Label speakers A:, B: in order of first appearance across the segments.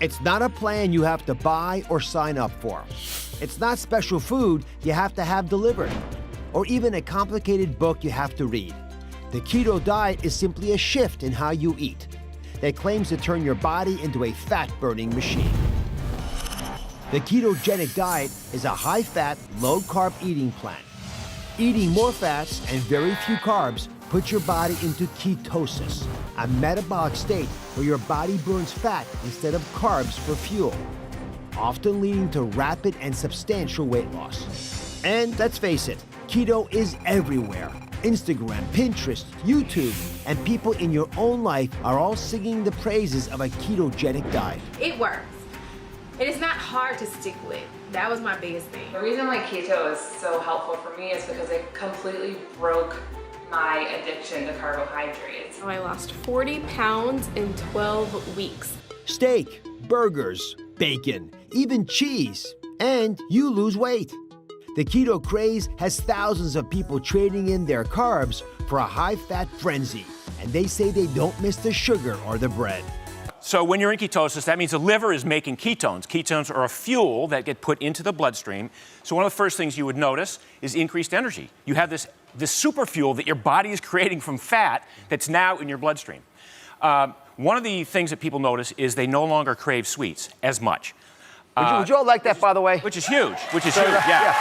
A: It's not a plan you have to buy or sign up for. It's not special food you have to have delivered, or even a complicated book you have to read. The keto diet is simply a shift in how you eat that claims to turn your body into a fat-burning machine. The ketogenic diet is a high-fat, low-carb eating plan. Eating more fats and very few carbs puts your body into ketosis, a metabolic state where your body burns fat instead of carbs for fuel, often leading to rapid and substantial weight loss. And let's face it, keto is everywhere. Instagram, Pinterest, YouTube, and people in your own life are all singing the praises of a ketogenic diet.
B: It works. It is not hard to stick with. That was my biggest thing.
C: The reason why keto is so helpful for me is because it completely broke my addiction to carbohydrates.
B: I lost 40 pounds in 12 weeks.
A: Steak, burgers, bacon, even cheese, and you lose weight. The keto craze has thousands of people trading in their carbs for a high-fat frenzy, and they say they don't miss the sugar or the bread.
D: So when you're in ketosis, that means the liver is making ketones. Ketones are a fuel that get put into the bloodstream. So one of the first things you would notice is increased energy. You have this super fuel that your body is creating from fat that's now in your bloodstream. One of the things that people notice is they no longer crave sweets as much.
E: Would you all like that, by the way?
D: Which is huge, yeah.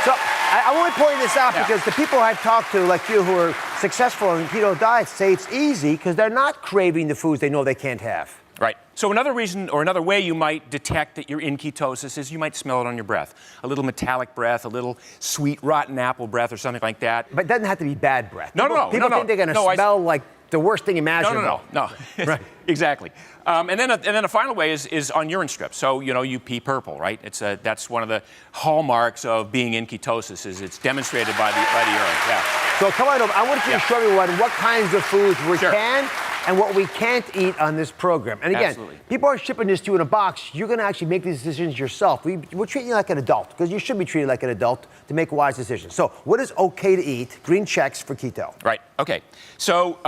E: So I only pointing this out because the people I've talked to, like you, who are successful in keto diets, say it's easy because they're not craving the foods they know they can't have.
D: Right. So another reason or another way you might detect that you're in ketosis is you might smell it on your breath. A little metallic breath, a little sweet rotten apple breath or something like that.
E: But it doesn't have to be bad breath.
D: No.
E: People think they're going to smell like the worst thing imaginable.
D: No.
E: Right.
D: Exactly. And then a final way is on urine strips. So, you pee purple, right? That's one of the hallmarks of being in ketosis is it's demonstrated by the urine. Yeah.
E: So come on over. I want you to show everyone what kinds of foods we can and what we can't eat on this program. And again, people are shipping this to you in a box. You're going to actually make these decisions yourself. We're treating you like an adult because you should be treated like an adult to make wise decisions. So what is okay to eat? Green checks for keto.
D: Right. Okay. So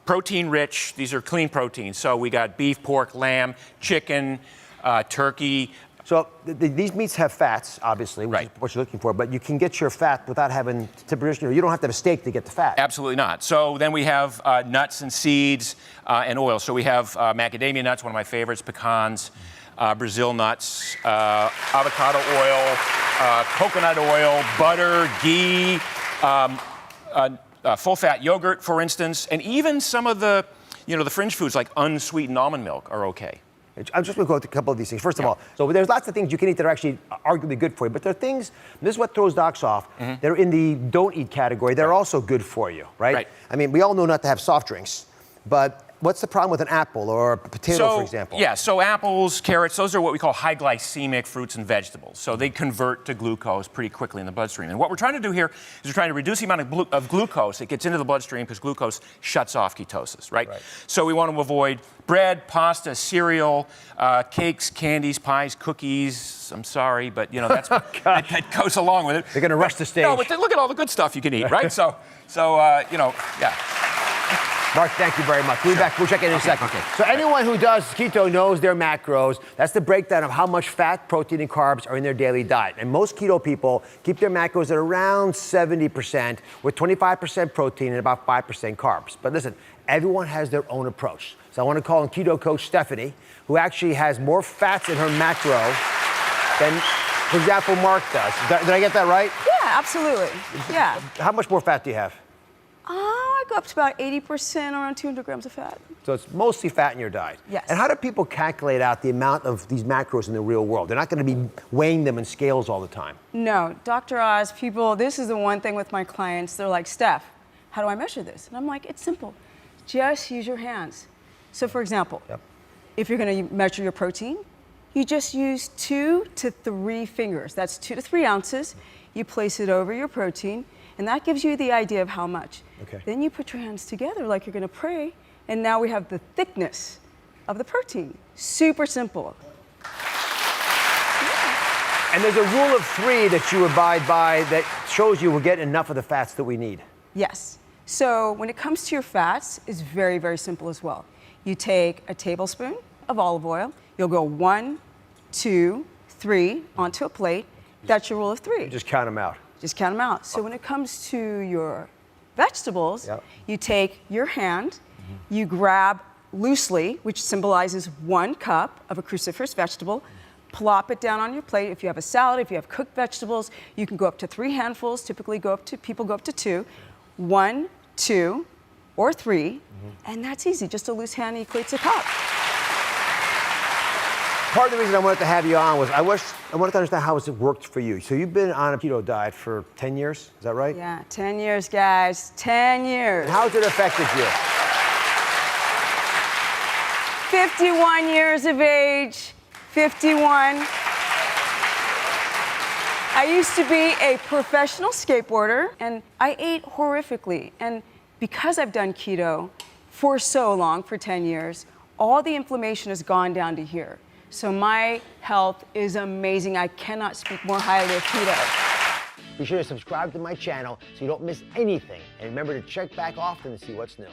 D: protein-rich, these are clean proteins. So we got beef, pork, lamb, chicken, turkey.
E: So these meats have fats, obviously, which is what you're looking for, but you can get your fat without having to produce, you don't have to have a steak to get the fat.
D: Absolutely not. So then we have nuts and seeds and oil. So we have macadamia nuts, one of my favorites, pecans, Brazil nuts, avocado oil, coconut oil, butter, ghee, full-fat yogurt, for instance, and even some of the, the fringe foods like unsweetened almond milk are okay.
E: I'm just going to go through a couple of these things. First of all, so there's lots of things you can eat that are actually arguably good for you, but there are things, this is what throws docs off, they're in the don't eat category, they're also good for you, right? I mean, we all know not to have soft drinks, but what's the problem with an apple or a potato, for example?
D: Yeah, so apples, carrots, those are what we call high glycemic fruits and vegetables. So they convert to glucose pretty quickly in the bloodstream. And what we're trying to do here is we're trying to reduce the amount of glucose that gets into the bloodstream because glucose shuts off ketosis, right? So we want to avoid bread, pasta, cereal, cakes, candies, pies, cookies. I'm sorry, but that's that goes along with it.
E: They're going to rush the stage.
D: No, but look at all the good stuff you can eat, right? So yeah.
E: Mark, thank you very much. We'll be back. We'll check in a second. So anyone who does keto knows their macros. That's the breakdown of how much fat, protein, and carbs are in their daily diet. And most keto people keep their macros at around 70%, with 25% protein and about 5% carbs. But listen, everyone has their own approach. So I want to call in keto coach Stephanie, who actually has more fats in her macro than, for example, Mark does. Did I get that right?
F: Yeah, absolutely. Yeah.
E: How much more fat do you have?
F: I go up to about 80%, around 200 grams of fat.
E: So it's mostly fat in your diet.
F: Yes.
E: And how do people calculate out the amount of these macros in the real world? They're not going to be weighing them in scales all the time.
F: No, Dr. Oz, this is the one thing with my clients. They're like, Steph, how do I measure this? And I'm like, it's simple. Just use your hands. So for example, if you're going to measure your protein, you just use 2 to 3 fingers. That's 2 to 3 ounces. You place it over your protein, and that gives you the idea of how much. Then you put your hands together like you're going to pray, and now we have the thickness of the protein. Super simple.
E: And there's a rule of 3 that you abide by that shows you we're getting enough of the fats that we need.
F: Yes. So when it comes to your fats, it's very, very simple as well. You take a tablespoon of olive oil, You'll go 1, 2, 3 onto a plate. That's your rule of 3.
E: Just count them out.
F: Just count them out. So when it comes to your vegetables, you take your hand, you grab loosely, which symbolizes 1 cup of a cruciferous vegetable, plop it down on your plate. If you have a salad, if you have cooked vegetables, you can go up to 3 handfuls. Typically people go up to 2. 1, 2, or 3, and that's easy. Just a loose hand equates a cup.
E: Part of the reason I wanted to have you on was I wanted to understand how it worked for you. So you've been on a keto diet for 10 years, is that right?
F: Yeah, 10 years, guys, 10 years.
E: And how has it affected you?
F: 51 years of age, 51. I used to be a professional skateboarder, and I ate horrifically. And because I've done keto for so long, for 10 years, all the inflammation has gone down to here. So my health is amazing. I cannot speak more highly of keto.
E: Be sure to subscribe to my channel so you don't miss anything. And remember to check back often to see what's new.